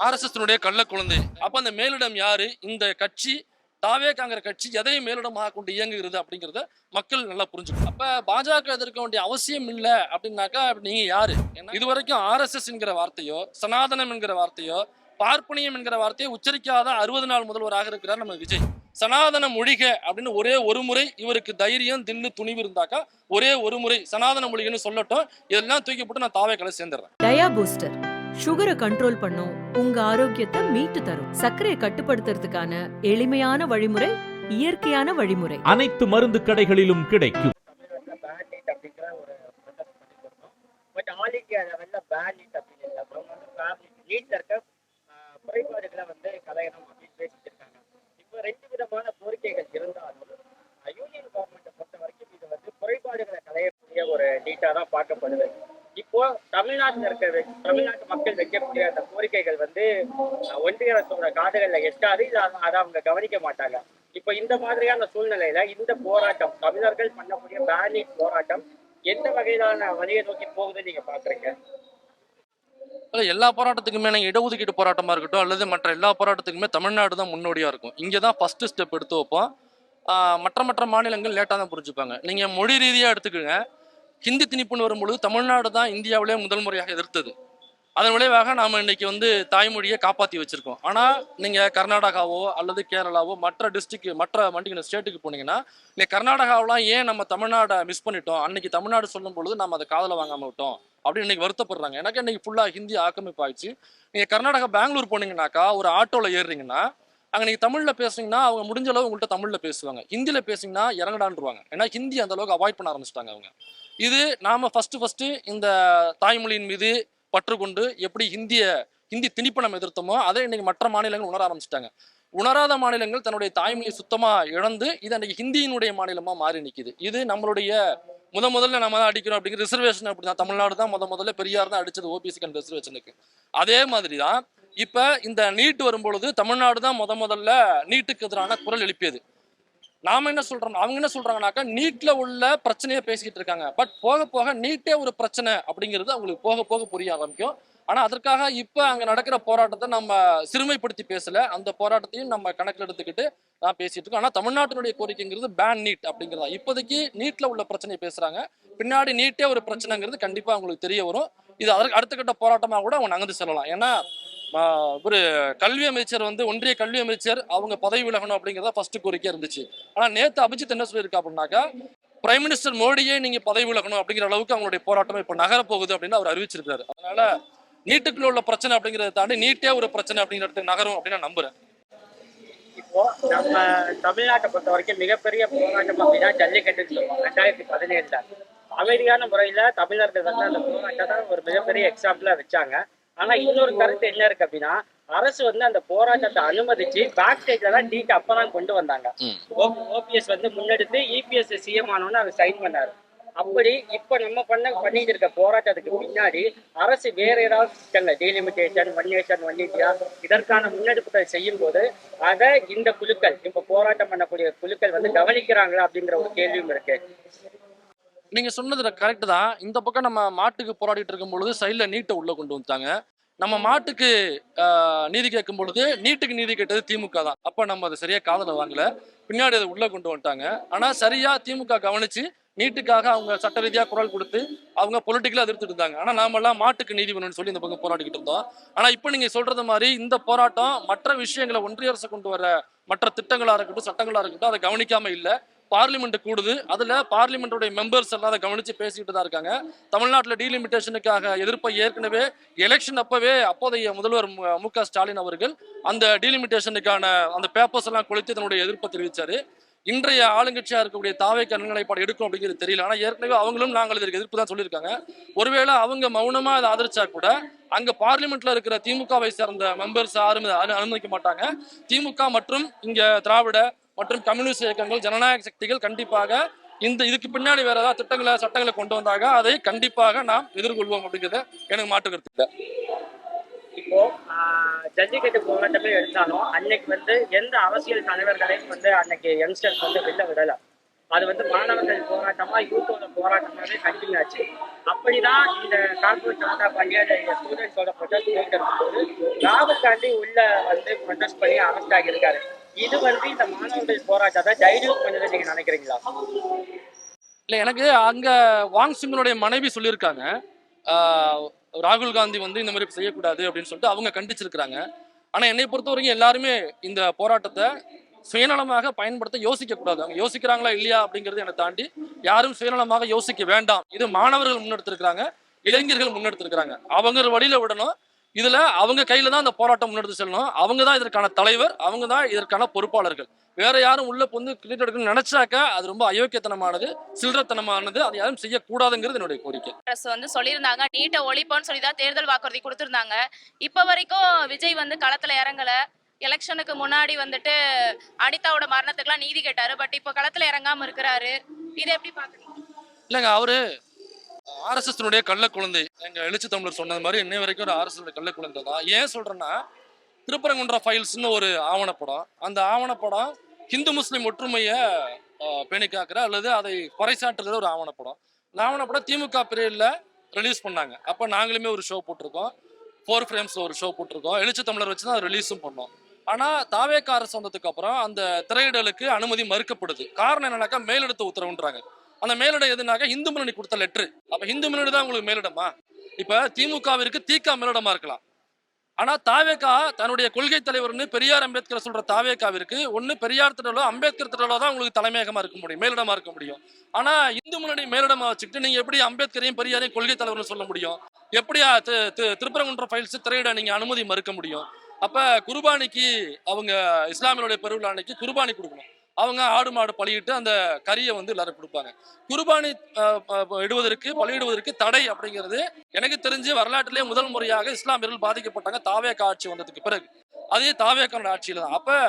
RSS கள்ள குழந்தை. அப்ப அந்த மேலிடம் யாரு? இந்த கட்சி தாவேகாங்கிற கட்சி எதை மேலிடமாக கொண்டு இயங்குகிறது அப்படிங்கிறத மக்கள் நல்லா புரிஞ்சுக்கணும். அப்ப பாஜக எதிர்க்க வேண்டிய அவசியம் இல்ல அப்படின்னாக்கா நீங்க யாரு? இதுவரைக்கும் ஆர்எஸ்எஸ் என்கிற வார்த்தையோ, சனாதனம் என்கிற வார்த்தையோ, பார்ப்பனியம் என்கிற வார்த்தையை உச்சரிக்காத 60 நாள் முதல்வராக இருக்கிறார் நம்ம விஜய். சனாதன மொழிக அப்படின்னு ஒரே ஒரு முறை இவருக்கு தைரியம் தில்லு துணிவு இருந்தாக்கா ஒரே ஒரு முறை சனாதன மொழிகன்னு சொல்லட்டும். இதெல்லாம் தூக்கி போட்டு நான் தாவேக்கால சேர்ந்துடுறேன். டயா பூஸ்டர் சுகரை கண்ட்ரோல் பண்ணும், உங்க ஆரோக்கியத்தை மீட்டு தரும். சர்க்கரையை கட்டுப்படுத்துறதுக்கான எளிமையான வழிமுறை, இயற்கையான வழிமுறை. அனைத்து மருந்து கடைகளிலும் கிடைக்கும். குறைபாடுகளை கலையணும் அப்படின்னு பேசிட்டு இருக்காங்க. இப்போ 2 விதமான கோரிக்கைகள் இருந்தாலும் யூனியன் கவர்மெண்ட்டை பொறுத்த வரைக்கும் இது குறைபாடுகளை களையக்கூடிய ஒரு நீட்டா தான் பார்க்கப்படுது. இப்போ தமிழ்நாட்டு மக்கள் வைக்கக்கூடிய அந்த கோரிக்கைகள் ஒன்றிய அரசோட காதுகளில் எட்டாது, அதை அவங்க கவனிக்க மாட்டாங்க. இப்போ இந்த மாதிரியான சூழ்நிலையில இந்த போராட்டம், தமிழர்கள் பண்ணக்கூடிய பேனிக் போராட்டம் எந்த வகையிலான வழியை நோக்கி போகுதுன்னு நீங்க பாக்குறீங்க? எல்லா போராட்டத்துக்குமே நீங்க இடஒதுக்கீடு போராட்டமா இருக்கட்டும் அல்லது மற்ற எல்லா போராட்டத்துக்குமே தமிழ்நாடு தான் முன்னோடியா இருக்கும். இங்கதான் ஃபர்ஸ்ட் ஸ்டெப் எடுத்து வைப்போம். மற்ற மாநிலங்கள் லேட்டா தான் புரிஞ்சுப்பாங்க. நீங்க மொழி ரீதியா எடுத்துக்கோங்க. ஹிந்தி திணிப்புன்னு வரும்பொழுது தமிழ்நாடு தான் இந்தியாவிலே முதல் முறையாக எதிர்த்தது. அதன் விளைவாக நாம இன்னைக்கு தாய்மொழியை காப்பாற்றி வச்சிருக்கோம். ஆனா நீங்க கர்நாடகாவோ அல்லது கேரளாவோ மற்ற டிஸ்ட்ரிக்ட் மற்ற ஸ்டேட்டுக்கு போனீங்கன்னா நீங்க கர்நாடகாவெல்லாம் ஏன் நம்ம தமிழ்நாடை மிஸ் பண்ணிட்டோம், அன்னைக்கு தமிழ்நாடு சொல்லும் பொழுது நம்ம அதை காதல வாங்காம விட்டோம் அப்படின்னு இன்னைக்கு வருத்தப்படுறாங்க. எனக்கு இன்னைக்கு ஃபுல்லா ஹிந்தி ஆக்கிரமிப்பு ஆயிடுச்சு. நீங்க கர்நாடகா பெங்களூர் போனீங்கன்னாக்கா ஒரு ஆட்டோல ஏறுறீங்கன்னா அங்க நீங்க தமிழ்ல பேசுனீங்கன்னா அவங்க முடிஞ்ச அளவு உங்கள்கிட்ட தமிழ்ல பேசுவாங்க. ஹிந்தியில பேசிங்கன்னா இறங்கடான்ருவாங்க. ஏன்னா ஹிந்தி அந்த அளவுக்கு அவாய்ட் பண்ண ஆரம்பிச்சிட்டாங்க அவங்க. இது நாம ஃபர்ஸ்ட் இந்த தாய்மொழியின் மீது பற்று கொண்டு எப்படி ஹிந்தி திணிப்பை நம்ம எதிர்த்தோமோ அதை இன்னைக்கு மற்ற மாநிலங்கள் உணர ஆரம்பிச்சிட்டாங்க. உணராத மாநிலங்கள் தன்னுடைய தாய்மொழியை சுத்தமா இழந்து இது அன்னைக்கு ஹிந்தியினுடைய மாநிலமா மாறி நிற்குது. இது நம்மளுடைய முதல்ல நம்ம தான் அடிக்கிறோம் அப்படிங்கிற ரிசர்வேஷன். அப்படிதான் தமிழ்நாடு தான் முதல்ல பெரியார் தான் அடிச்சது ஓபிசி ரிசர்வேஷனுக்கு. அதே மாதிரிதான் இப்ப இந்த நீட் வரும்பொழுது தமிழ்நாடு தான் முதல்ல நீட்டுக்கு எதிரான குரல் எழுப்பியது. நாம என்ன சொல்றோம், அவங்க என்ன சொல்றாங்கன்னாக்கா நீட்ல உள்ள பிரச்சனையை பேசிக்கிட்டு இருக்காங்க. பட் போக போக நீட்டே ஒரு பிரச்சனை அப்படிங்கிறது அவங்களுக்கு போக போக புரிய ஆரம்பிக்கும். ஆனா அதற்காக இப்ப அங்க நடக்கிற போராட்டத்தை நம்ம சிறுமைப்படுத்தி பேசல. அந்த போராட்டத்தையும் நம்ம கணக்கில் எடுத்துக்கிட்டு தான் பேசிட்டு இருக்கோம். ஆனா தமிழ்நாட்டினுடைய கோரிக்கைங்கிறது பேன் நீட் அப்படிங்கிறதா. இப்போதைக்கு நீட்ல உள்ள பிரச்சனையை பேசுறாங்க. பின்னாடி நீட்டே ஒரு பிரச்சனைங்கிறது கண்டிப்பா அவங்களுக்கு தெரிய வரும். இது அதற்கு அடுத்த கட்ட போராட்டமா கூட அவங்க நகர்ந்து செல்லலாம். ஏன்னா ஒரு கல்வி அமைச்சர் ஒன்றிய கல்வி அமைச்சர் அவங்க பதவி விலகணும் அப்படிங்கிறதா ஃபர்ஸ்ட் கோரிக்கையா இருந்துச்சு. ஆனா நேத்து அபிஜித் என்ன சொல்லியிருக்கா அப்படின்னாக்கா பிரைம் மினிஸ்டர் மோடியே நீங்க பதவி விலகணும் அப்படிங்கிற அளவுக்கு அவங்களுடைய போராட்டம் இப்ப நகர போகுது அப்படின்னு அவர் அறிவிச்சிருக்காரு. அதனால நீட்டுக்குள்ள உள்ள பிரச்சனை அப்படிங்கிறத தாண்டி நீட்டே ஒரு பிரச்சனை அப்படிங்கிறது நகரும் அப்படின்னு நான் நம்புறேன். இப்போ நம்ம தமிழ்நாட்டை பொறுத்த வரைக்கும் மிகப்பெரிய போராட்டம் அப்படின்னா ஜல்லிக்கட்டுன்னு சொல்லுவோம். 2017 அமைதியான முறையில தமிழர்கள் அந்த போராட்டத்தை ஒரு மிகப்பெரிய எக்ஸாம்பிளா வச்சாங்க. ஆனா இன்னொரு கருத்து என்ன இருக்கு அப்படின்னா அரசு அந்த போராட்டத்தை அனுமதிச்சு பேக் ஸ்டேஜ்ல தான் நீட் அப்பதான் கொண்டு வந்தாங்க. ஓபிஎஸ் முன்னெடுத்து இபிஎஸ் சிஎம் ஆனோன்னு அவர் சைன் பண்ணாரு. அப்படி இப்ப நம்ம பண்ணிட்டு இருக்க போராட்டத்துக்கு பின்னாடி அரசு வேற ஏதாவது திட்டங்கள் delimitation, one nation one India இதற்கான முன்னெடுப்புகள் செய்யும் போது அதை இந்த குழுக்கள் இப்ப போராட்டம் பண்ணக்கூடிய குழுக்கள் கவனிக்கிறாங்களா அப்படிங்கிற ஒரு கேள்வியும் இருக்கு. நீங்க சொன்னது கரெக்ட் தான். இந்த பக்கம் நம்ம மாட்டுக்கு போராடிட்டு இருக்கும் பொழுது சைட்ல நீட்டை உள்ள கொண்டு வந்துட்டாங்க. நம்ம மாட்டுக்கு நீதி கேட்கும் பொழுது நீட்டுக்கு நீதி கேட்டது திமுக தான். அப்ப நம்ம அதை சரியா காதல வாங்கல, பின்னாடி அதை உள்ள கொண்டு வந்துட்டாங்க. ஆனா சரியா திமுக கவனிச்சு நீட்டுக்காக அவங்க சட்ட ரீதியா குரல் கொடுத்து அவங்க பொலிட்டிக்கலா எதிர்த்துட்டு இருந்தாங்க. ஆனா நாம எல்லாம் மாட்டுக்கு நீதி வேணும்னு சொல்லி இந்த பக்கம் போராடிக்கிட்டு இருந்தோம். ஆனா இப்ப நீங்க சொல்றது மாதிரி இந்த போராட்டம் மற்ற விஷயங்களை ஒன்றிய அரசு கொண்டு வர மற்ற திட்டங்களா இருக்கட்டும் சட்டங்களா இருக்கட்டும் அதை கவனிக்காம இல்ல. பார்லிமெண்ட் கூடுது, அதுல பார்லிமெண்டோட மெம்பர்ஸ் எல்லாம் அதை கவனிச்சு பேசிட்டு தான் இருக்காங்க. தமிழ்நாட்டில் டீலிமிட்டேஷனுக்காக எதிர்ப்பை ஏற்கனவே எலெக்ஷன் அப்போதைய முதல்வர் மு.க. ஸ்டாலின் அவர்கள் அந்த டீலிமிட்டேஷனுக்கான அந்த பேப்பர்ஸ் எல்லாம் கொளுத்தி தன்னுடைய எதிர்ப்பை தெரிவிச்சாரு. இன்றைய ஆளுங்கட்சியா இருக்கக்கூடிய தாவேக்கு அணுநிலைப்பாடு எடுக்கும் அப்படிங்கிறது தெரியல. ஆனா ஏற்கனவே அவங்களும் நாங்கள் இதற்கு எதிர்ப்பு தான் சொல்லியிருக்காங்க. ஒருவேளை அவங்க மௌனமா அதை ஆதரிச்சா கூட அங்க பார்லிமெண்ட்ல இருக்கிற திமுகவை சேர்ந்த மெம்பர்ஸ் யாரும் அனுமதிக்க மாட்டாங்க. திமுக மற்றும் இங்க திராவிட மற்றும் கம்யூனிஸ்ட் இயக்கங்கள் ஜனநாயக சக்திகள் கண்டிப்பாக இதுக்கு பின்னாடி வேற ஏதாவது திட்டங்களை சட்டங்களை கொண்டு வந்தாங்க அதை கண்டிப்பாக நாம் எதிர்கொள்வோம் அப்படிங்கிறத எனக்கு மாற்று கருத்து இல்லை. இப்போ ஜல்லிக்கட்டு போராட்டமே எடுத்தாலும் அன்னைக்கு எந்த அரசியல் தலைவர்களையும் அன்னைக்கு யங்ஸ்டர்ஸ் வெளில விடல. அது மாணவர்கள் போராட்டமா யூத்தோட போராட்டமாவே கண்டினியூ ஆச்சு. அப்படிதான் இந்த கார்பரேட் ஜனதா பார்ட்டியோட ஸ்டூடெண்ட்ஸோட ப்ரொடெஸ்ட் போயிட்டு இருக்கும்போது ராகுல் காந்தி உள்ள வந்து ப்ரொடெஸ்ட் பண்ணி அரெஸ்ட் ஆகியிருக்காரு. இது வந்து இந்த மாணவர்கள் போராட்டத்தை டைல்யூட் பண்ணுறது நீங்க நினைக்கிறீங்களா? இல்லை, எனக்கு அங்கே வாங் சிங்கனுடைய மனைவி சொல்லியிருக்காங்க, ராகுல் காந்தி வந்து இந்த மாதிரி செய்யக்கூடாது அப்படின்னு சொல்லிட்டு அவங்க கண்டிச்சிருக்கிறாங்க. ஆனால் என்னை பொறுத்த வரைக்கும் எல்லாருமே இந்த போராட்டத்தை சுயநலமாக பயன்படுத்த யோசிக்க கூடாது. அவங்க யோசிக்கிறாங்களா இல்லையா அப்படிங்கிறது என்னை தாண்டி யாரும் சுயநலமாக யோசிக்க வேண்டாம். இது மாணவர்கள் முன்னெடுத்திருக்கிறாங்க, இளைஞர்கள் முன்னெடுத்திருக்கிறாங்க, அவங்க வழியில விடணும். இதுல அவங்க கையில தான் அந்த போராட்டம் முன்னெடுத்து செல்லணும். அவங்க தான் இதற்கான தலைவர், அவங்க தான் இதற்கான பொறுப்பாளர்கள். வேற யாரும் உள்ள பொந்து கிரிக்கெட் எடுக்கணும்னு நினைச்சாக்க அது ரொம்ப அயோக்கியத்தனமானது, சில்லறத்தனமானது. அதை யாரும் செய்யக்கூடாதுங்கிறது என்னுடைய கோரிக்கை. அரசு வந்து சொல்லியிருந்தாங்க நீட்டை ஒழிப்போன்னு சொல்லி தான் தேர்தல் வாக்குறுதி கொடுத்திருந்தாங்க. இப்ப வரைக்கும் விஜய் வந்து களத்துல இறங்கல. எலெக்ஷனுக்கு முன்னாடி வந்துட்டு அனிதாவோட மரணத்துக்குலாம் நீதி கேட்டாரு. பட் இப்ப களத்துல இறங்காம இருக்கிறாரு. இதை எப்படி பாக்குறீங்க? இல்லைங்க, அவரு ஆர்எஸ்எஸ் கள்ள குழந்தை. எங்க எழுச்சி தமிழர் சொன்னது மாதிரி இன்னை வரைக்கும் ஒரு ஆர்எஸ்எஸ் கள்ள குழந்தை தான். ஏன் சொல்றேன்னா, திருப்பரங்குன்ற ஃபைல்ஸ்னு ஒரு ஆவணப்படம். அந்த ஆவணப்படம் ஹிந்து முஸ்லிம் ஒற்றுமையை பேணி காக்கிற அல்லது அதை பறைசாற்றுகிற ஒரு ஆவணப்படம். இந்த ஆவணப்படம் திமுக பீரியட்ல ரிலீஸ் பண்ணாங்க. அப்போ நாங்களுமே ஒரு ஷோ போட்டிருக்கோம், 4 ஃப்ரேம்ஸ் ஒரு ஷோ போட்டிருக்கோம், எழுச்சி தமிழர் வச்சு தான் ரிலீஸும் பண்ணோம். ஆனால் தாவேக அரசு வந்ததுக்கு அப்புறம் அந்த திரையிடலுக்கு அனுமதி மறுக்கப்படுது. காரணம் என்னன்னாக்கா மேலிடத்த உத்தரவுன்றாங்க. அந்த மேலிடம் எதுனாக்கா இந்து முன்னணி கொடுத்த லெட்ரு. அப்போ இந்து முன்னணி தான் உங்களுக்கு மேலிடமா? இப்போ திமுகவிற்கு தீகா மேலிடமா இருக்கலாம். ஆனா தாவேகா தன்னுடைய கொள்கை தலைவர்னு பெரியார் அம்பேத்கர் சொல்ற தாவேகாவிற்கு ஒண்ணு பெரியார் திடலோ அம்பேத்கர் திடலோ தான் உங்களுக்கு தலைமையகமா இருக்க முடியும், மேலிடமா இருக்க முடியும். ஆனா இந்து முன்னணி மேலிடமா வச்சுக்கிட்டு நீங்க எப்படி அம்பேத்கரையும் பெரியாரையும் கொள்கை தலைவர்னு சொல்ல முடியும்? எப்படியா திருப்பரங்குன்ற ஃபைல்ஸ் திரையிட நீங்க அனுமதி மறுக்க முடியும்? அப்ப குர்பானிக்கு அவங்க இஸ்லாமியருடைய பெருவிழா அன்னைக்கு குர்பானி கொடுக்கணும். அவங்க ஆடு மாடு பலியிட்டு அந்த கறியை வந்து எல்லாரும் கொடுப்பாங்க. குர்பானி பலியிடுவதற்கு தடை அப்படிங்கிறது எனக்கு தெரிஞ்சு வரலாற்றிலே முதல் முறையாக இஸ்லாமியர்கள் பாதிக்கப்பட்டாங்க தாவேகா ஆட்சி வந்ததுக்கு பிறகு. அதே தாவேகான ஆட்சியில தான். அப்ப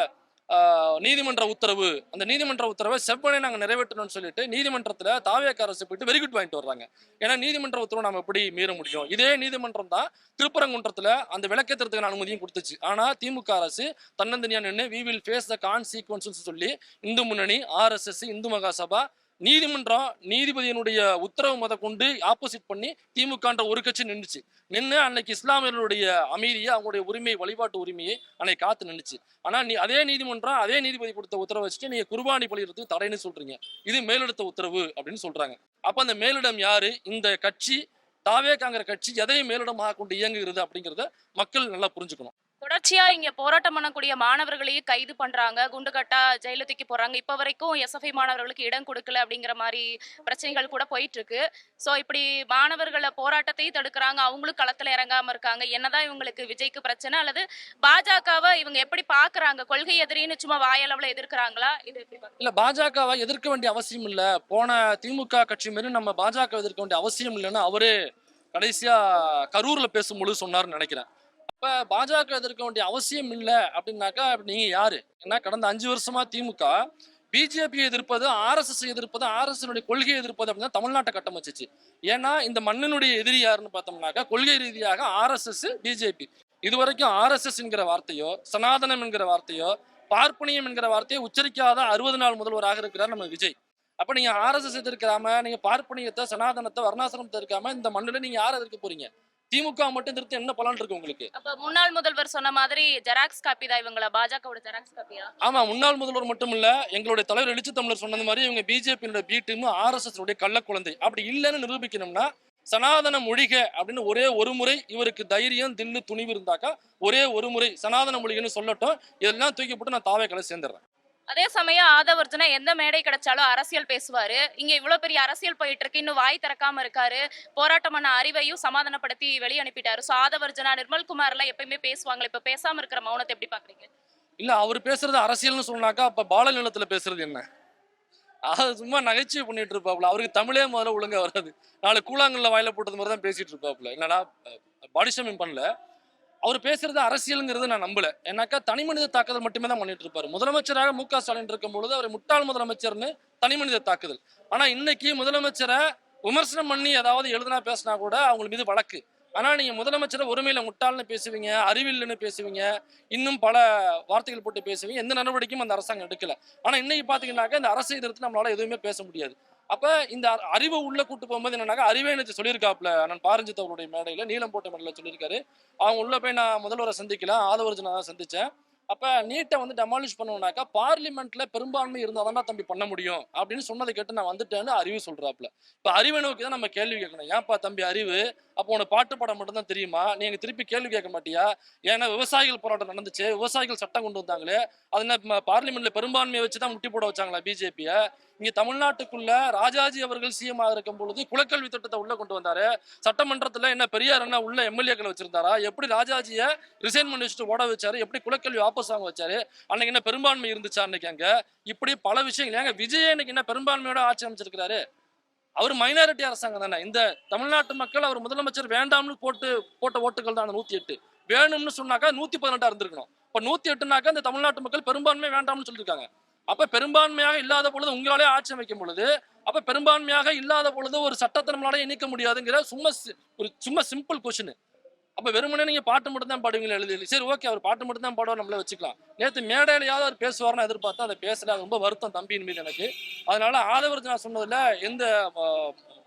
நீதிமன்ற உத்தரவு, அந்த நீதிமன்ற உத்தரவை செவ்வனே நாங்கள் நிறைவேற்றணும்னு சொல்லிட்டு நீதிமன்றத்தில் தாவேகா அரசு போயிட்டு வெரிகுட் வாங்கிட்டு வர்றாங்க. ஏன்னா நீதிமன்ற உத்தரவு நம்ம எப்படி மீற முடியும்? இதே நீதிமன்றம் தான் திருப்பரங்குன்றத்தில் அந்த விளக்கேற்றத்துக்கான அனுமதியும் கொடுத்துச்சு. ஆனால் திமுக அரசு தன்னந்தனியா நின்று வி வில் ஃபேஸ் த கான்சீக்வன்ஸ் சொல்லி இந்து முன்னணி, ஆர்எஸ்எஸ், இந்து மகாசபா, நீதிமன்றம் நீதிபதியினுடைய உத்தரவு முத கொண்டு ஆப்போசிட் பண்ணி திமுகன்ற ஒரு கட்சி நின்றுச்சு. நின்று அன்னைக்கு இஸ்லாமியர்களுடைய அமைதியை, அவங்களுடைய உரிமையை, வழிபாட்டு உரிமையை அன்னைக்கு காத்து நின்றுச்சு. ஆனா அதே நீதிமன்றம் அதே நீதிபதி கொடுத்த உத்தரவை வச்சுட்டு நீங்க குர்பானி பலியிடுறதுக்கு தடைன்னு சொல்றீங்க. இது மேலிடத்த உத்தரவு அப்படின்னு சொல்றாங்க. அப்ப அந்த மேலிடம் யாரு? இந்த கட்சி தாவேகாங்கிற கட்சி எதையும் மேலிடமாக கொண்டு இயங்குகிறது அப்படிங்கிறத மக்கள் நல்லா புரிஞ்சுக்கணும். தொடர்ச்சியா இங்க போராட்டம் பண்ணக்கூடிய மாணவர்களையும் கைது பண்றாங்க, குண்டுகட்டா ஜெயில தூக்கி போறாங்க. இப்ப வரைக்கும் எஸ்எஃப்ஐ மாணவர்களுக்கு இடம் கொடுக்கல அப்படிங்கிற மாதிரி பிரச்சனைகள் கூட போயிட்டு இருக்கு. சோ இப்படி மாணவர்களை போராட்டத்தையும் தடுக்கிறாங்க, அவங்களும் களத்துல இறங்காம இருக்காங்க. என்னதான் இவங்களுக்கு விஜய்க்கு பிரச்சனை, அல்லது பாஜகவை இவங்க எப்படி பாக்குறாங்க? கொள்கை எதிரின்னு சும்மா வாயளவுல எதிர்க்கிறாங்களா? இது எப்படி பாக்குறீங்க? இல்ல, பாஜகவை எதிர்க்க வேண்டிய அவசியம் இல்ல. போன திமுக கட்சி மாரி நம்ம பாஜக எதிர்க்க வேண்டிய அவசியம் இல்லைன்னு அவரே கடைசியா கரூர்ல பேசும்பொழுது சொன்னாருன்னு நினைக்கிறேன். இப்ப பாஜக எதிர்க்க வேண்டிய அவசியம் இல்லை அப்படின்னாக்கா நீங்க யாரு? ஏன்னா கடந்த 5 வருஷமா திமுக பிஜேபி எதிர்ப்பது, ஆர்எஸ்எஸ் எதிர்ப்பது, ஆர்எஸ்எஸ் கொள்கையை எதிர்ப்பது அப்படின்னு தமிழ்நாட்டை கட்டமைச்சிச்சு. ஏன்னா இந்த மண்ணினுடைய எதிரி யாருன்னு பார்த்தோம்னாக்கா கொள்கை ரீதியாக ஆர்எஸ்எஸ், பிஜேபி. இதுவரைக்கும் ஆர்எஸ்எஸ் என்கிற வார்த்தையோ, சனாதனம் என்கிற வார்த்தையோ, பார்ப்பனியம் என்கிற வார்த்தையை உச்சரிக்காத 60 நாள் முதல்வராக இருக்கிறார் நம்ம விஜய். அப்ப நீங்க ஆர்எஸ்எஸ் எதிர்க்காம, நீங்க பார்ப்பனியத்தை, சனாதனத்தை, வர்ணாசிரமத்தை எதிர்க்காம இந்த மண்ணில நீங்க யாரை எதிர்க்க போறீங்க? திமுக மட்டும் திருத்த என்ன பலன் இருக்கு உங்களுக்கு? அப்ப முன்னாள் முதல்வர் சொன்ன மாதிரி ஜெராக்ஸ் காப்பி தான் இவங்கள, பாஜகவோட ஜெராக்ஸ் காப்பியா? ஆமா, முன்னாள் முதல்வர் மட்டும் இல்ல, எங்களுடைய தலைவர் எழுச்சி தமிழர் சொன்னது மாதிரி இவங்க பிஜேபியோட பி டீம், ஆர்எஸ்எஸ் கள்ள குழந்தை. அப்படி இல்லைன்னு நிரூபிக்கணும்னா சனாதன மொழிக அப்படின்னு ஒரே ஒரு முறை இவருக்கு தைரியம், தில்லு, துணிவு இருந்தாக்கா ஒரே ஒரு முறை சனாதன மொழிகன்னு சொல்லட்டும். இதெல்லாம் தூக்கி போட்டு நான் தாவேக்கால சேர்ந்துடுறேன். அதே சமயம் ஆதவர்ஜுனா எந்த மேடை கிடைச்சாலும் அரசியல் பேசுவாரு. இங்க இவ்வளவு பெரிய அரசியல் போயிட்டு இருக்கு, இன்னும் வாய் திறக்காம இருக்காரு. போராட்டம் பண்ண அறிவையும் சமாதானப்படுத்தி வெளியே அனுப்பிட்டாரு. சோ ஆதவர்ஜுனா, நிர்மல்குமார் எல்லாம் எப்பயுமே பேசுவாங்க, இப்ப பேசாம இருக்கிற மௌனத்தை எப்படி பாக்குறீங்க? இல்ல, அவர் பேசுறது அரசியல்னு சொன்னாக்கா அப்ப பால நிலத்துல பேசுறது என்ன? அது சும்மா நகைச்சுவை பண்ணிட்டு இருப்பாப்ல. அவருக்கு தமிழே முதல்ல ஒழுங்கா வராது. நாலு கூழாங்கல்ல வாயில போட்டது மாதிரி தான் பேசிட்டு இருப்பாப்ல. என்னடா பாடி ஷேமிங் பண்ணல, அவர் பேசுறது அரசியலுங்கிறது நான் நம்பல. ஏன்னாக்கா தனி மனித தாக்குதல் மட்டுமே தான் பண்ணிட்டு இருப்பாரு. முதலமைச்சராக மு.க. ஸ்டாலின் இருக்கும் பொழுது அவர் முட்டாள் முதலமைச்சர்னு தனி மனித தாக்குதல். ஆனா இன்னைக்கு முதலமைச்சரை விமர்சனம் பண்ணி ஏதாவது எழுதுனா பேசினா கூட அவங்க மீது வழக்கு. ஆனா நீங்க முதலமைச்சரை ஒருமையில முட்டாள்னு பேசுவீங்க, அறிவில்லைன்னு பேசுவீங்க, இன்னும் பல வார்த்தைகள் போட்டு பேசுவீங்க. எந்த நடவடிக்கையும் அந்த அரசாங்கம் எடுக்கல. ஆனா இன்னைக்கு பாத்தீங்கன்னாக்கா இந்த அரசை எதிர்த்து நம்மளால எதுவுமே பேச முடியாது. அப்ப இந்த அறிவை உள்ள கூட்டு போகும்போது என்னன்னாக்கா, அறிவே எனக்கு சொல்லியிருக்காப்ல நான் பாரஞ்சித் அவருடைய மேடையில நீலம் போட்ட மேடையில சொல்லியிருக்காரு. அவங்க உள்ள போய் நான் முதல்வரை சந்திக்கல, ஆதவர்ஜுனா தான் சந்திச்சேன். அப்ப நீட்டை வந்து டெமாலிஷ் பண்ணணும்னாக்கா பார்லிமெண்ட்ல பெரும்பான்மை இருந்தாதான் தம்பி பண்ண முடியும் அப்படின்னு சொன்னதை கேட்டு நான் வந்துட்டேன்னு அறிவு சொல்றாப்ல. இப்ப அறிவை நோக்கி தான் நம்ம கேள்வி கேட்கணும். ஏன்ப்பா தம்பி அறிவு, அப்போ உனக்கு பாட்டு பாடம் மட்டும் தான் தெரியுமா, நீங்க திருப்பி கேள்வி கேட்க மாட்டியா? ஏன்னா விவசாயிகள் போராட்டம் நடந்துச்சு, விவசாயிகள் சட்டம் கொண்டு வந்தாங்களே, அது என்ன பார்லிமெண்ட்ல பெரும்பான்மையை வச்சுதான் முட்டி போட வச்சாங்களா பிஜேபிய? இங்க தமிழ்நாட்டுக்குள்ள ராஜாஜி அவர்கள் சிஎம் இருக்கும் பொழுது குலக்கல்வி திட்டத்தை உள்ள கொண்டு வந்தாரு. சட்டமன்றத்துல என்ன பெரியார் என்ன உள்ள எம்எல்ஏக்களை வச்சிருந்தாரா? எப்படி ராஜாஜிய ரிசைன் பண்ணி வச்சுட்டு ஓட வச்சாரு? எப்படி குலக்கல்வி வாபஸ் வாங்க வச்சாரு? அன்னைக்கு என்ன பெரும்பான்மை இருந்துச்சா அன்னைக்கு அங்க? இப்படி பல விஷயங்கள். ஏங்க விஜய் இன்னைக்கு என்ன பெரும்பான்மையோட ஆட்சி அமைச்சிருக்கிறாரு? அவர் மைனாரிட்டி அரசாங்கம் தானே. இந்த தமிழ்நாட்டு மக்கள் அவர் முதலமைச்சர் வேண்டாம்னு போட்ட ஓட்டுகள் தான் அந்த 108. வேணும்னு சொன்னாக்கா 118 இருந்திருக்கணும். இப்ப 108னாக்கா இந்த தமிழ்நாட்டு மக்கள் பெரும்பான்மை வேண்டாம்னு சொல்லியிருக்காங்க. அப்ப பெரும்பான்மையாக இல்லாத பொழுது உங்களாலே ஆட்சி அமைக்கும் பொழுது, அப்ப பெரும்பான்மையாக இல்லாத பொழுது ஒரு சட்டத்தை நம்மளால இணைக்க முடியாதுங்கிற சும்மா சிம்பிள் கொஸ்டின். அப்ப வெறுமனே நீங்க பாட்டு மட்டும் தான் பாடுவீங்களா எழுதி? சரி ஓகே, அவர் பாட்டு மட்டும் தான் பாடுவார், நம்மள வச்சுக்கலாம். நேற்று மேடையிலையாவது அவர் பேசுவார்னு எதிர்பார்த்தா அதை பேசல. அது ரொம்ப வருத்தம் தம்பியின் மீது எனக்கு. அதனால ஆதவர்ஜுனா சொன்னதுல எந்த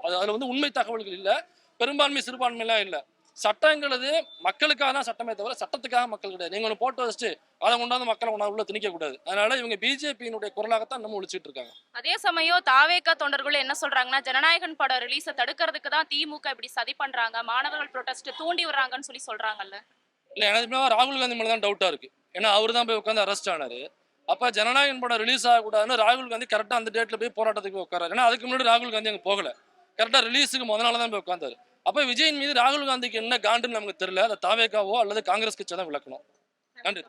அதுல வந்து உண்மை தகவல்கள் இல்லை, பெரும்பான்மை சிறுபான்மையெல்லாம் இல்லை. சட்டங்கிறது மக்களுக்காக தான் சட்டமே தவிர சட்டத்துக்காக மக்கள் கிடையாது. நீங்க ஒன்று போட்டு வச்சுட்டு அதை கொண்டாந்து மக்களை உள்ள திணிக்க கூடாது. அதனால இவங்க பிஜேபியினுடைய குரலாகத்தான் நம்ம ஒழிச்சிட்டு இருக்காங்க. அதே சமயம் தாவேகா தொண்டர்கள் என்ன சொல்றாங்கன்னா, ஜனநாயகன் படம் ரிலீஸை தடுக்கிறதுக்கு தான் திமுக இப்படி சதி பண்றாங்க, மாணவர்கள் ப்ரொடெஸ்ட் தூண்டி விடுறாங்கன்னு சொல்றாங்கல்ல. இல்ல எனக்கு ராகுல் காந்தி மேல தான் டவுட்டா இருக்கு. ஏன்னா அவர் தான் போய் உட்காந்து அரெஸ்ட் ஆனாரு. அப்ப ஜனநாயகன் படம் ரிலீஸ் ஆகக்கூடாதுன்னு ராகுல் காந்தி கரெக்டா அந்த டேட்ல போய் போராட்டத்துக்கு போய் உட்காராரு. ஏன்னா அதுக்கு முன்னாடி ராகுல் காந்தி அங்க போகல, கரெக்டா ரிலீஸுக்கு முதல்ல தான் போய் உட்காந்தாரு. அப்ப விஜயின் மீது ராகுல் காந்திக்கு என்ன காண்டுன்னு நமக்கு தெரியல. அதை தாவேகாவோ அல்லது காங்கிரஸ் கட்சி தான் விளக்கணும். நன்றி.